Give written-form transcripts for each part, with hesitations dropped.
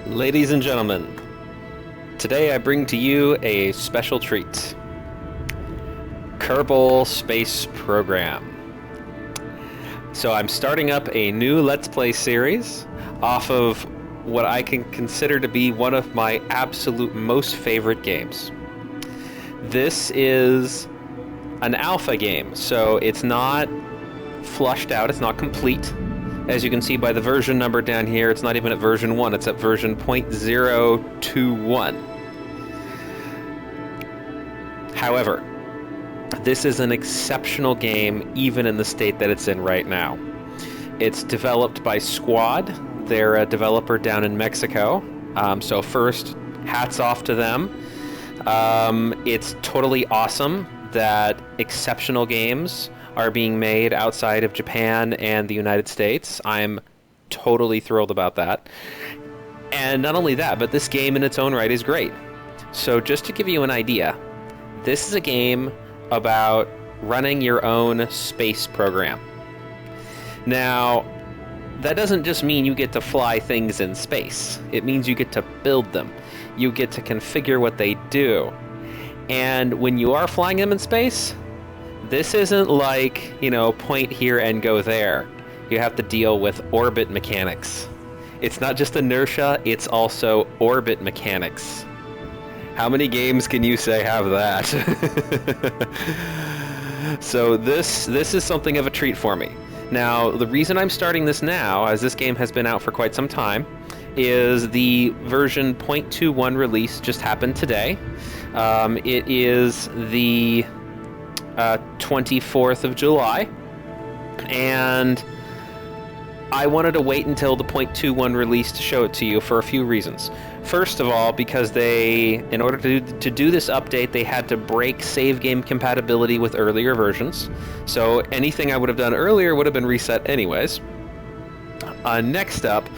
Ladies and gentlemen, today I bring to you a special treat. Kerbal Space Program. So I'm starting up a new Let's Play series off of what I can consider to be one of my absolute most favorite games. This is an alpha game, so it's not flushed out, it's not complete. As you can see by the version number down here, it's not even at version 1, it's at version 0.021. However, this is an exceptional game even in the state that it's in right now. It's developed by Squad. They're a developer down in Mexico. So first, hats off to them. It's totally awesome that exceptional games are being made outside of Japan and the United States. I'm totally thrilled about that. And not only that, but this game in its own right is great. So just to give you an idea, this is a game about running your own space program. Now, that doesn't just mean you get to fly things in space. It means you get to build them. You get to configure what they do. And when you are flying them in space, this isn't like, point here and go there. You have to deal with orbit mechanics. It's not just inertia, it's also orbit mechanics. How many games can you say have that? So this is something of a treat for me. Now, the reason I'm starting this now, as this game has been out for quite some time, is the version 0.21 release just happened today. It is the 24th of July, and I wanted to wait until the 0.21 release to show it to you for a few reasons. First of all, because in order to do this update, they had to break save game compatibility with earlier versions. So anything I would have done earlier would have been reset anyways. Next up,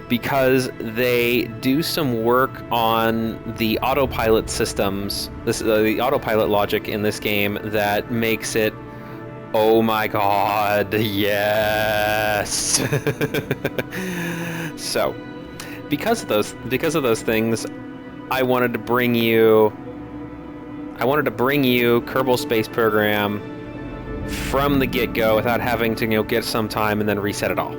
because they do some work on the autopilot systems, the autopilot logic in this game that makes it, oh my god, yes. So, because of those things, I wanted to bring you Kerbal Space Program from the get-go without having to get some time and then reset it all.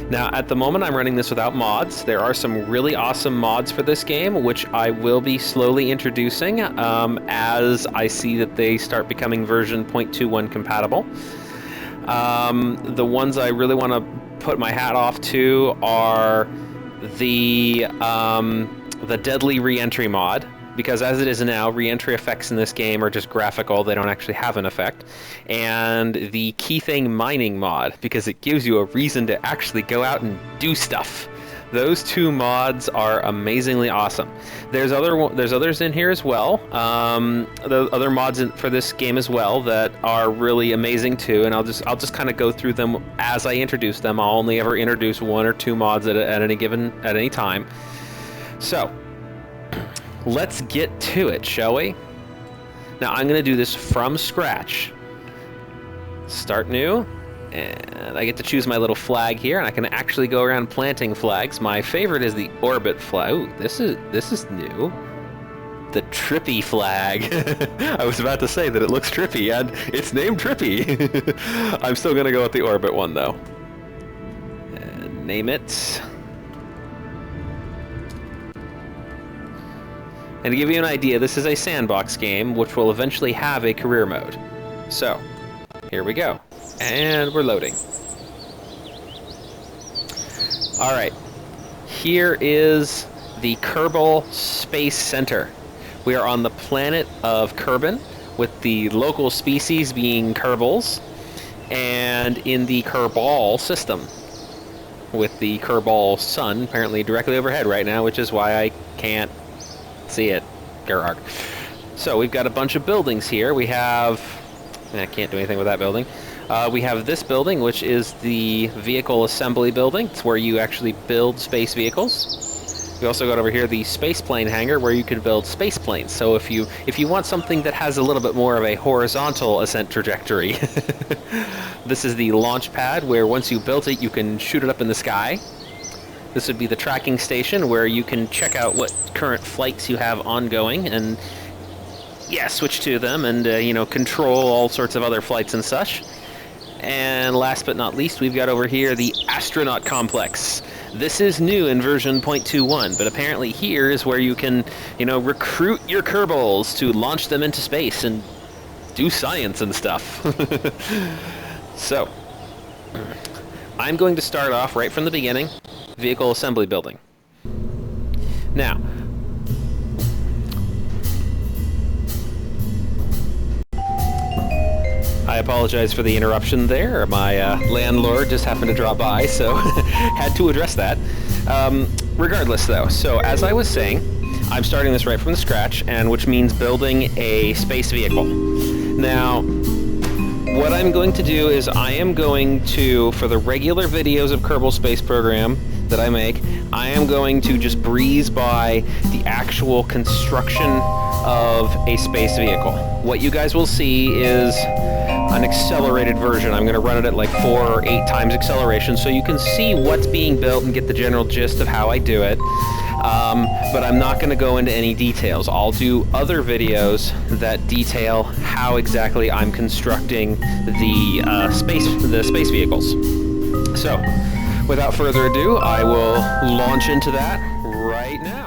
Now, at the moment, I'm running this without mods. There are some really awesome mods for this game, which I will be slowly introducing as I see that they start becoming version 0.21 compatible. The ones I really want to put my hat off to are the Deadly Reentry mod, because as it is now, reentry effects in this game are just graphical, they don't actually have an effect. And the Key Thing Mining mod, because it gives you a reason to actually go out and do stuff. Those two mods are amazingly awesome. There's others in here as well. The other mods for this game as well that are really amazing too, and I'll just kind of go through them as I introduce them. I'll only ever introduce one or two mods at any time. So, let's get to it, shall we? Now, I'm going to do this from scratch. Start new, and I get to choose my little flag here, and I can actually go around planting flags. My favorite is the orbit flag. Ooh, this is new. The Trippy flag. I was about to say that it looks trippy, and it's named Trippy. I'm still going to go with the orbit one, though. And name it. And to give you an idea, this is a sandbox game, which will eventually have a career mode. So, here we go. And we're loading. Alright. Here is the Kerbal Space Center. We are on the planet of Kerbin, with the local species being Kerbals, and in the Kerbal system, with the Kerbal sun apparently directly overhead right now, which is why I can't see it. Gerarg. So we've got a bunch of buildings here. We have... I can't do anything with that building. We have this building, which is the vehicle assembly building. It's where you actually build space vehicles. We also got over here the space plane hangar, where you can build space planes. So if you want something that has a little bit more of a horizontal ascent trajectory, this is the launch pad, where once you built it, you can shoot it up in the sky. This would be the tracking station where you can check out what current flights you have ongoing and, yeah, switch to them and, you know, control all sorts of other flights and such. And last but not least, we've got over here the astronaut complex. This is new in version 0.21, but apparently here is where you can, you know, recruit your Kerbals to launch them into space and do science and stuff. So, I'm going to start off right from the beginning, vehicle assembly building. Now, I apologize for the interruption there. My landlord just happened to drop by, so had to address that. Regardless, though, so as I was saying, I'm starting this right from the scratch, and which means building a space vehicle. Now, what I'm going to do is I am going to, for the regular videos of Kerbal Space Program that I make, I am going to just breeze by the actual construction of a space vehicle. What you guys will see is an accelerated version. I'm going to run it at like 4 or 8 times acceleration so you can see what's being built and get the general gist of how I do it. But I'm not going to go into any details. I'll do other videos that detail how exactly I'm constructing the space vehicles. So, without further ado, I will launch into that right now.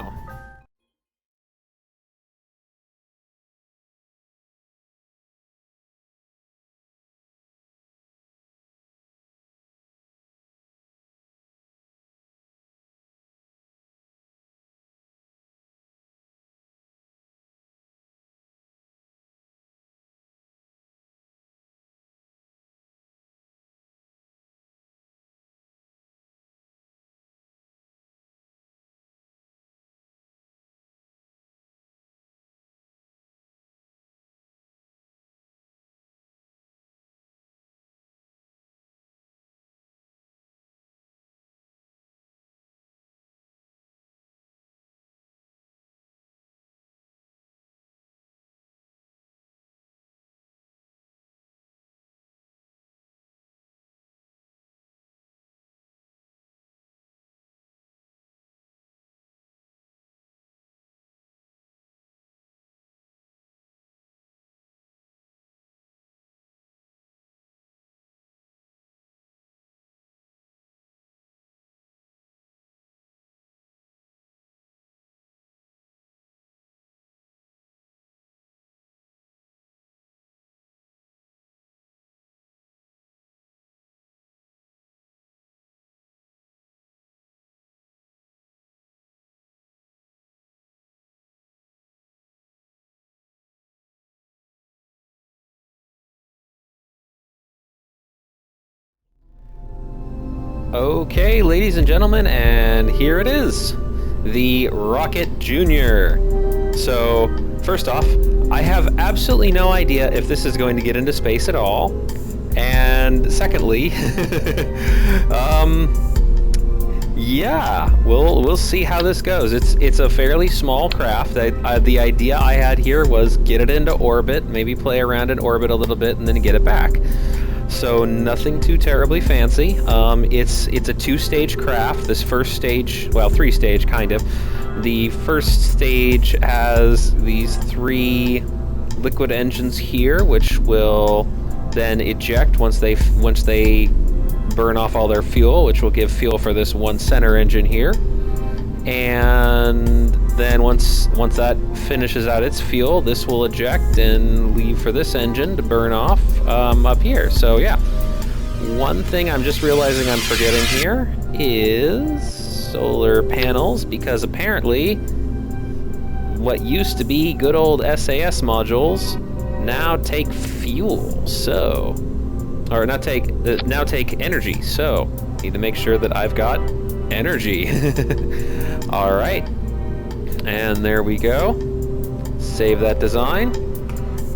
Okay, ladies and gentlemen, and here it is, the Rocket Junior. So, first off, I have absolutely no idea if this is going to get into space at all. And secondly, yeah, we'll see how this goes. It's a fairly small craft. The idea I had here was get it into orbit, maybe play around in orbit a little bit, and then get it back. So nothing too terribly fancy. It's a 2-stage craft. This first stage, well, 3-stage kind of. The first stage has these 3 liquid engines here, which will then eject once they burn off all their fuel, which will give fuel for this one center engine here. And then once that finishes out its fuel, this will eject and leave for this engine to burn off up here. So yeah, one thing I'm just realizing I'm forgetting here is solar panels, because apparently what used to be good old SAS modules now take fuel. So, or now take energy. So need to make sure that I've got energy. All right, and there we go. Save that design.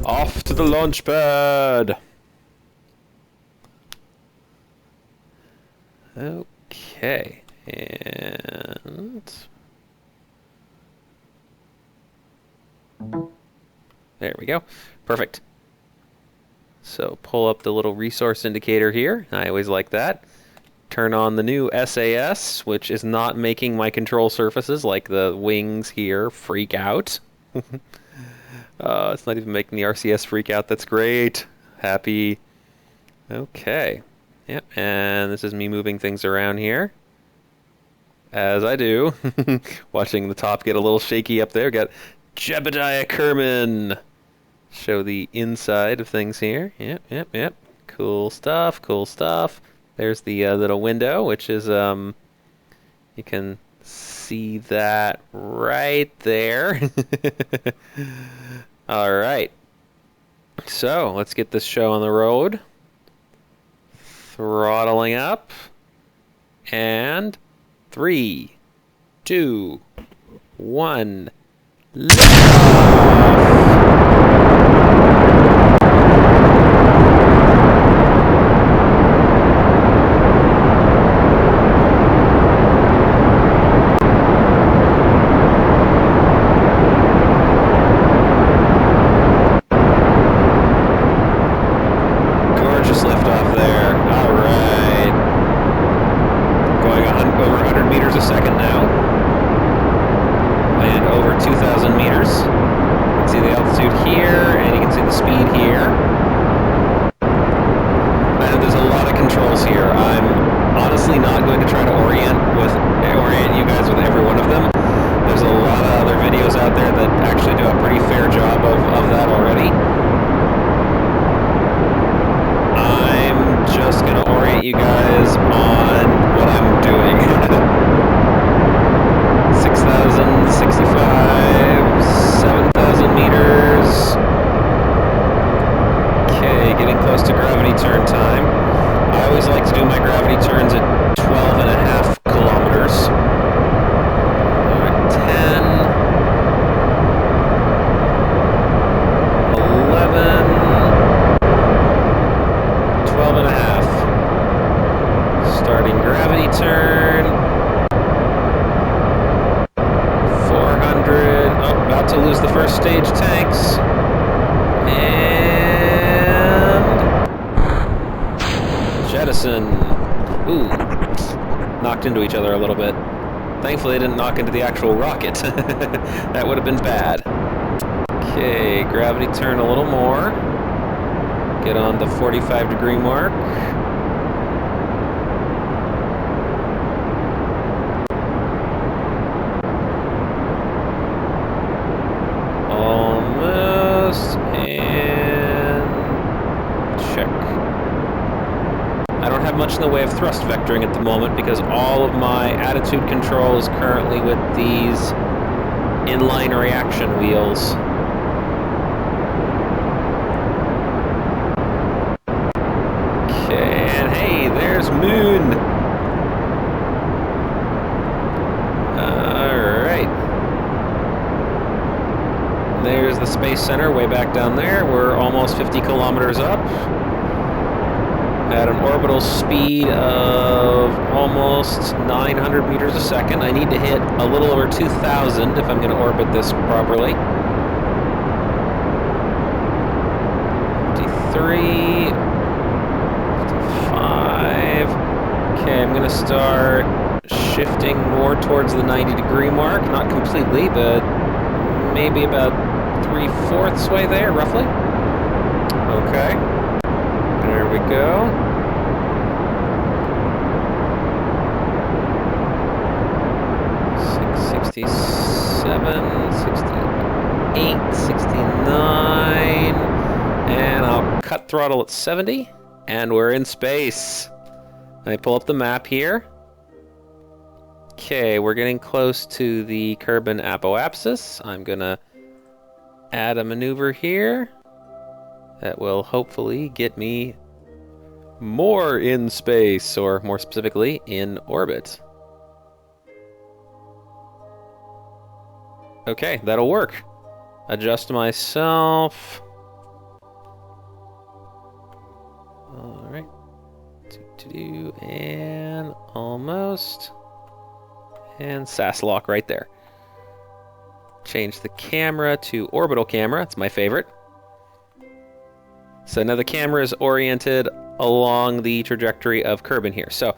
Off to the launch pad. Okay, and there we go. Perfect. So pull up the little resource indicator here. I always like that. turn on the new SAS, which is not making my control surfaces, like the wings here, freak out. It's not even making the RCS freak out. That's great. Happy. Okay. Yep, and this is me moving things around here. As I do. Watching the top get a little shaky up there. Got Jebediah Kerman. Show the inside of things here. Yep. Cool stuff, cool stuff. There's the little window, which is, you can see that right there. All right. So, let's get this show on the road. Throttling up. And 3, 2, 1. Lift off! You guys on what I'm doing. 6,065, 7,000 meters. Okay, getting close to gravity turn time. I always like to do my gravity turns at 12.5 kilometers. 10, 11, 12.5. Starting gravity turn. 400. Oh, about to lose the first stage tanks. And jettison. Ooh. Knocked into each other a little bit. Thankfully, I didn't knock into the actual rocket. That would have been bad. Okay, gravity turn a little more. Get on the 45-degree mark. Almost, and check. I don't have much in the way of thrust vectoring at the moment because all of my attitude control is currently with these inline reaction wheels. Okay, and hey, there's Moon! There's the Space Center way back down there. We're almost 50 kilometers up. At an orbital speed of almost 900 meters a second. I need to hit a little over 2,000 if I'm going to orbit this properly. 53, 55. Okay, I'm going to start shifting more towards the 90-degree mark. Not completely, but maybe about 3/4 way there, roughly. Okay. There we go. $667, $68, $69, and I'll cut throttle at 70, and we're in space. Let me pull up the map here. Okay, we're getting close to the Kerbal apoapsis. I'm gonna add a maneuver here that will hopefully get me more in space, or more specifically, in orbit. Okay, that'll work. Adjust myself. All right. And almost. And SAS lock right there. Change the camera to orbital camera. It's my favorite. So now the camera is oriented along the trajectory of Kerbal here. So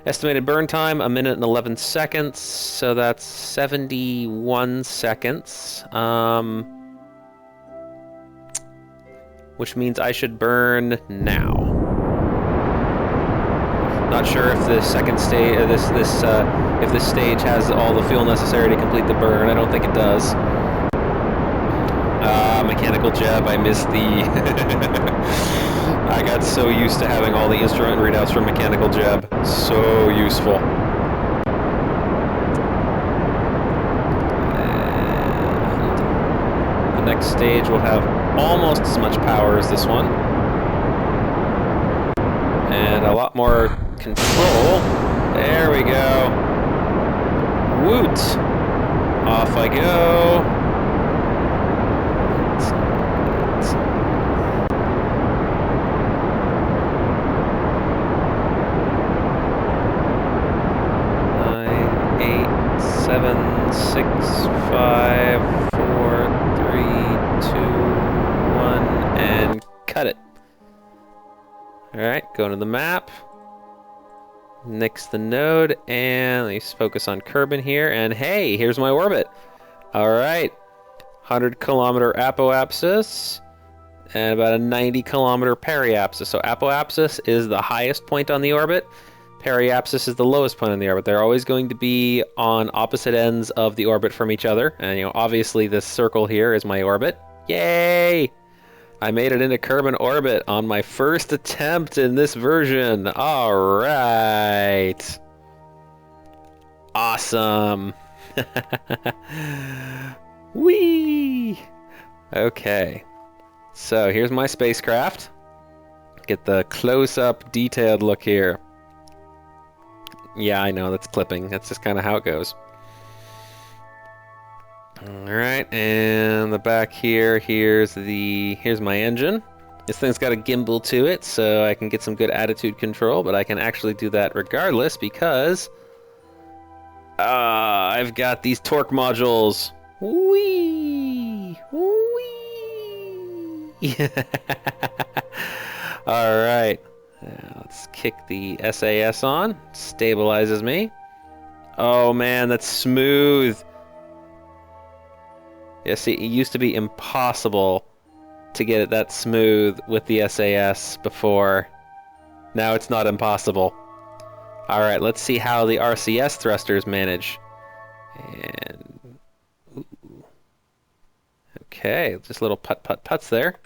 Estimated burn time, 1 minute and 11 seconds, so that's 71 seconds. Which means I should burn now. Not sure if the second stage, if this stage has all the fuel necessary to complete the burn. I don't think it does. Mechanical jeb, I missed the... I got so used to having all the instrument readouts from mechanical jeb. So useful. And the next stage will have almost as much power as this one. And a lot more control. There we go. Woot! Off I go. 7, 6, 5, 4, 3, 2, 1, and cut it. Alright, go to the map. Nix the node, and let's focus on Kerbin here, and hey, here's my orbit. Alright, 100-kilometer apoapsis, and about a 90-kilometer periapsis. So apoapsis is the highest point on the orbit. Periapsis is the lowest point on the orbit. They're always going to be on opposite ends of the orbit from each other. And, obviously this circle here is my orbit. Yay! I made it into Kerbin orbit on my first attempt in this version. All right. Awesome. Whee! Okay. So here's my spacecraft. Get the close-up detailed look here. Yeah, I know, that's clipping. That's just kind of how it goes. Alright, and the back here, here's my engine. This thing's got a gimbal to it, so I can get some good attitude control, but I can actually do that regardless because I've got these torque modules. Whee! Whee! Alright. Now let's kick the SAS on. Stabilizes me. Oh man, that's smooth. Yeah, see, it used to be impossible to get it that smooth with the SAS before. Now it's not impossible. Alright, let's see how the RCS thrusters manage. And... ooh. Okay, just little putt-putt-putts there.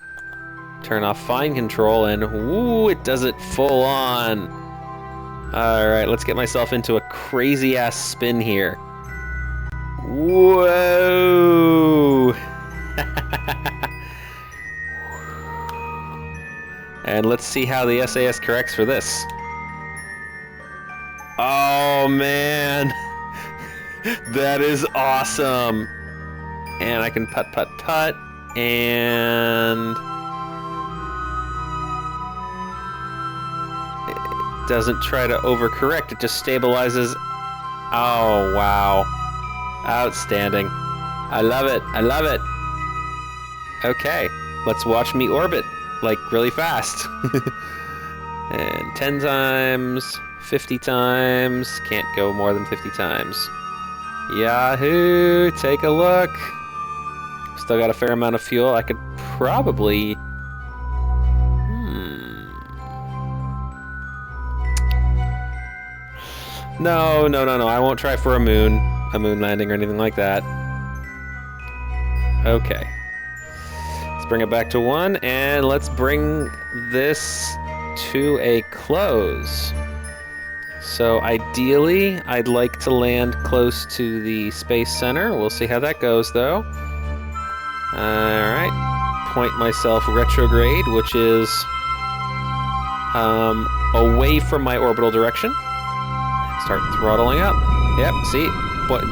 Turn off fine control, and woo, it does it full on. Alright, let's get myself into a crazy-ass spin here. Whoa! And let's see how the SAS corrects for this. Oh, man! That is awesome! And I can putt-putt-putt, and... doesn't try to overcorrect, it just stabilizes. Oh, wow. Outstanding. I love it. I love it. Okay, let's watch me orbit, like, really fast. And 10 times, 50 times, can't go more than 50 times. Yahoo! Take a look. Still got a fair amount of fuel. I could probably... No, I won't try for a moon landing or anything like that. Okay. Let's bring it back to 1, and let's bring this to a close. So ideally, I'd like to land close to the Space Center. We'll see how that goes, though. Alright. Point myself retrograde, which is away from my orbital direction. Start throttling up. Yep, see?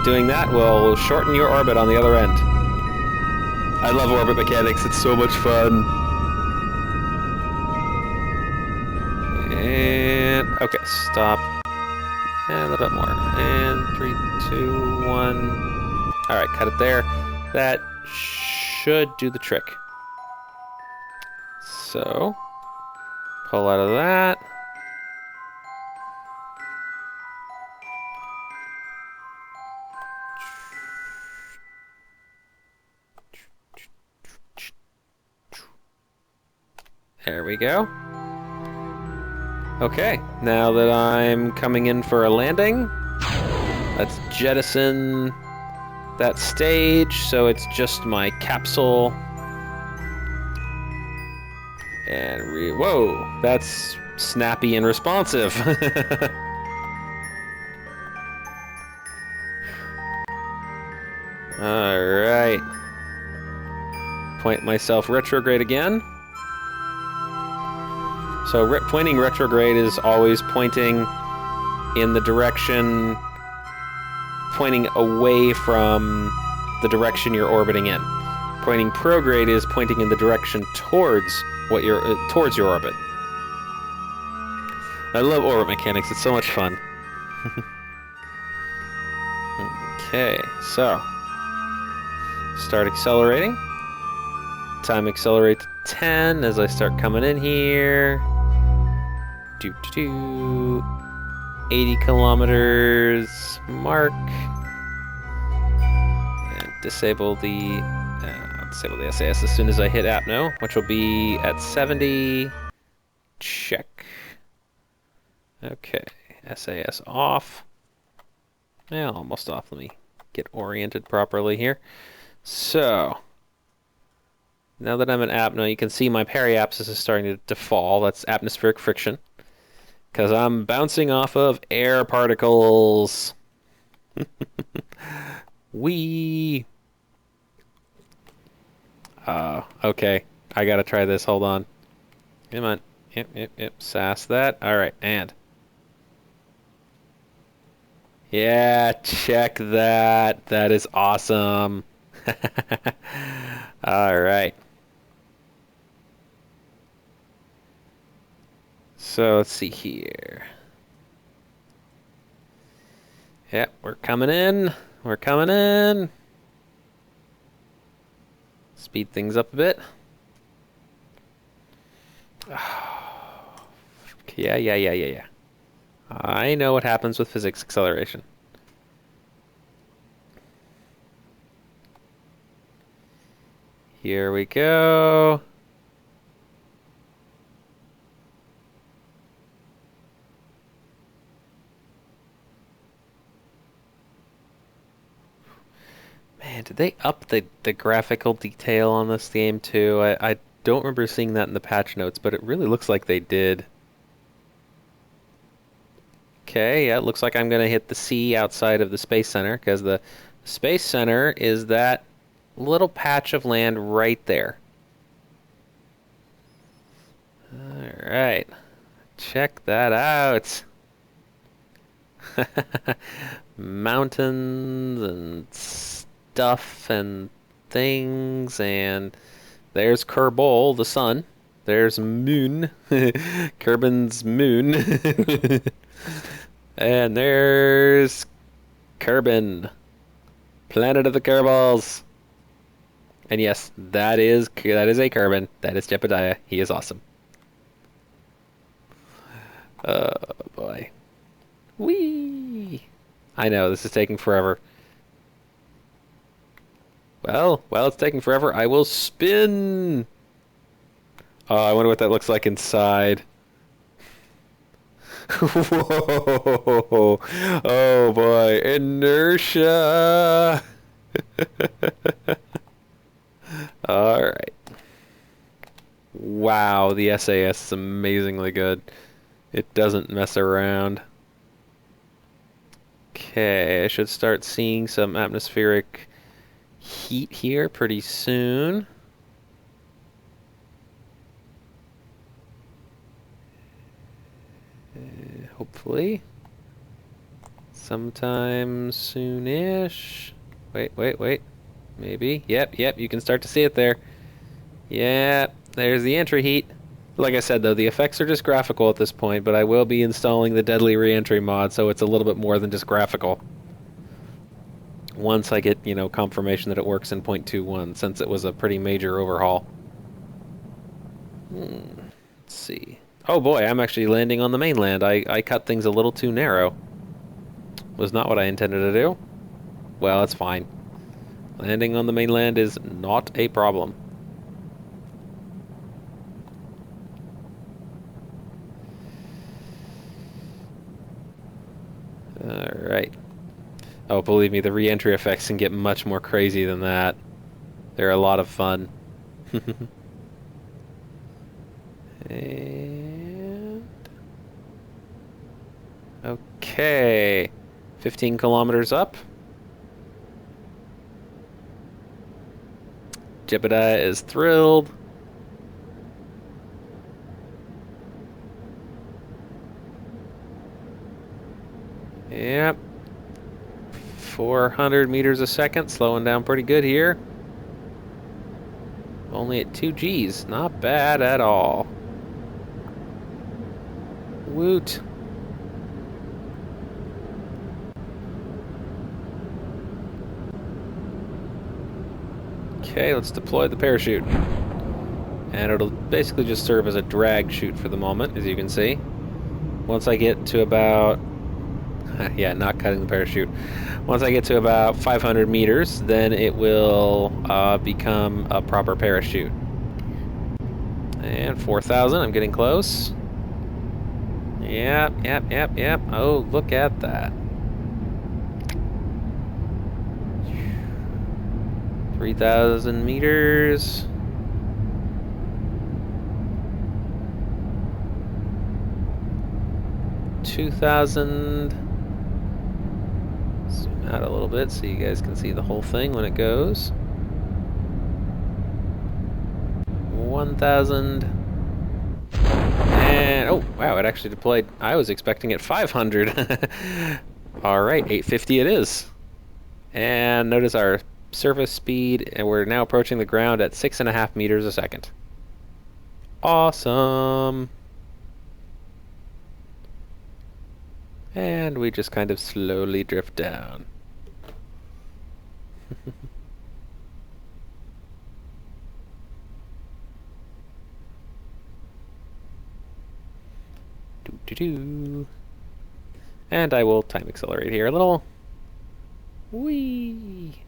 Doing that will shorten your orbit on the other end. I love orbit mechanics, it's so much fun. And... okay, stop. And a little bit more. And 3, 2, 1. Alright, cut it there. That should do the trick. So, pull out of that. There we go. Okay, now that I'm coming in for a landing, let's jettison that stage so it's just my capsule. And whoa, that's snappy and responsive. Alright. Point myself retrograde again. So pointing retrograde is always pointing in the direction, pointing away from the direction you're orbiting in. Pointing prograde is pointing in the direction towards towards your orbit. I love orbit mechanics, it's so much fun. Okay, so start accelerating. Time accelerate to 10 as I start coming in here. 80 kilometers mark. And disable the SAS as soon as I hit apno, which will be at 70. Check. Okay, SAS off. Yeah, almost off. Let me get oriented properly here. So, now that I'm in apno, you can see my periapsis is starting to fall. That's atmospheric friction. Because I'm bouncing off of air particles. Whee! Okay. I gotta try this. Hold on. Come on. Yep. Sass that. Alright, and. Yeah, check that. That is awesome. Alright. So let's see here. Yep, we're coming in. We're coming in. Speed things up a bit. Yeah. I know what happens with physics acceleration. Here we go. Man, did they up the graphical detail on this game too? I don't remember seeing that in the patch notes, but it really looks like they did. Okay, yeah, it looks like I'm going to hit the sea outside of the Space Center, because the Space Center is that little patch of land right there. Alright, check that out. Mountains and stuff and things, and there's Kerbal, the sun. There's moon. Kerbin's moon. And there's Kerbin. Planet of the Kerbals. And yes, that is a Kerbin. That is Jebediah. He is awesome. Oh boy. Whee! I know, this is taking forever. Well, while it's taking forever, I will spin! Oh, I wonder what that looks like inside. Whoa! Oh boy, inertia! Alright. Wow, the SAS is amazingly good. It doesn't mess around. Okay, I should start seeing some atmospheric heat here pretty soon. Hopefully. Sometime soonish. Wait. Maybe. Yep, you can start to see it there. Yeah, there's the entry heat. Like I said, though, the effects are just graphical at this point, but I will be installing the Deadly Reentry mod, so it's a little bit more than just graphical. Once I get, confirmation that it works in 0.21, since it was a pretty major overhaul. Let's see. Oh boy, I'm actually landing on the mainland. I cut things a little too narrow. Was not what I intended to do. Well, it's fine. Landing on the mainland is not a problem. Alright. Oh, believe me, the re-entry effects can get much more crazy than that. They're a lot of fun. And... okay. 15 kilometers up. Jebediah is thrilled. Yep. 400 meters a second, slowing down pretty good here. Only at 2 Gs, not bad at all. Woot. Okay, let's deploy the parachute. And it'll basically just serve as a drag chute for the moment, as you can see. Once I get to about... yeah, not cutting the parachute. Once I get to about 500 meters, then it will become a proper parachute. And 4,000, I'm getting close. Yep. Oh, look at that. 3,000 meters. $2,000. Zoom out a little bit so you guys can see the whole thing when it goes. 1,000. And oh wow, it actually deployed. I was expecting it 500. All right, 850 it is. And notice our surface speed, and we're now approaching the ground at 6.5 meters a second. Awesome. And we just kind of slowly drift down. Doo-doo-doo. And I will time accelerate here a little. Whee!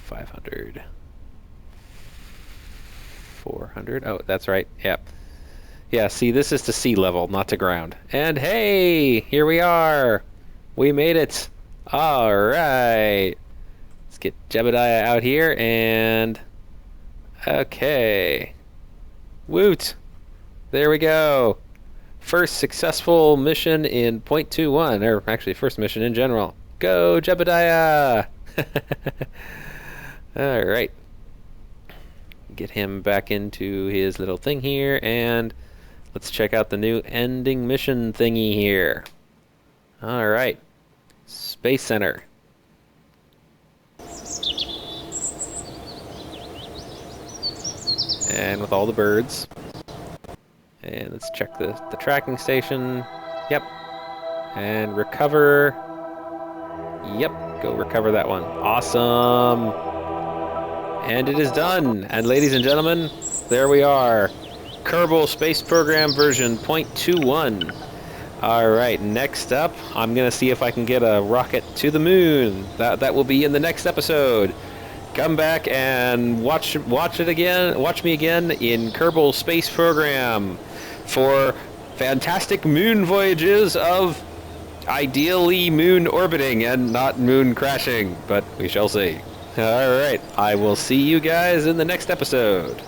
500. 400. Oh, that's right. Yep. Yeah, see, this is to sea level, not to ground. And hey, here we are. We made it. All right. Let's get Jebediah out here and... okay. Woot. There we go. First successful mission in 0.21, or actually first mission in general. Go, Jebediah! All right. Get him back into his little thing here, and let's check out the new ending mission thingy here. All right. Space Center. And with all the birds. And let's check the tracking station. Yep. And recover. Yep. Go recover that one. Awesome. And it is done. And ladies and gentlemen, there we are. Kerbal Space Program version 0.21. Alright, next up, I'm going to see if I can get a rocket to the moon. That will be in the next episode. Come back and watch it again. Watch me again in Kerbal Space Program for fantastic moon voyages of ideally moon orbiting and not moon crashing, but we shall see. All right, I will see you guys in the next episode.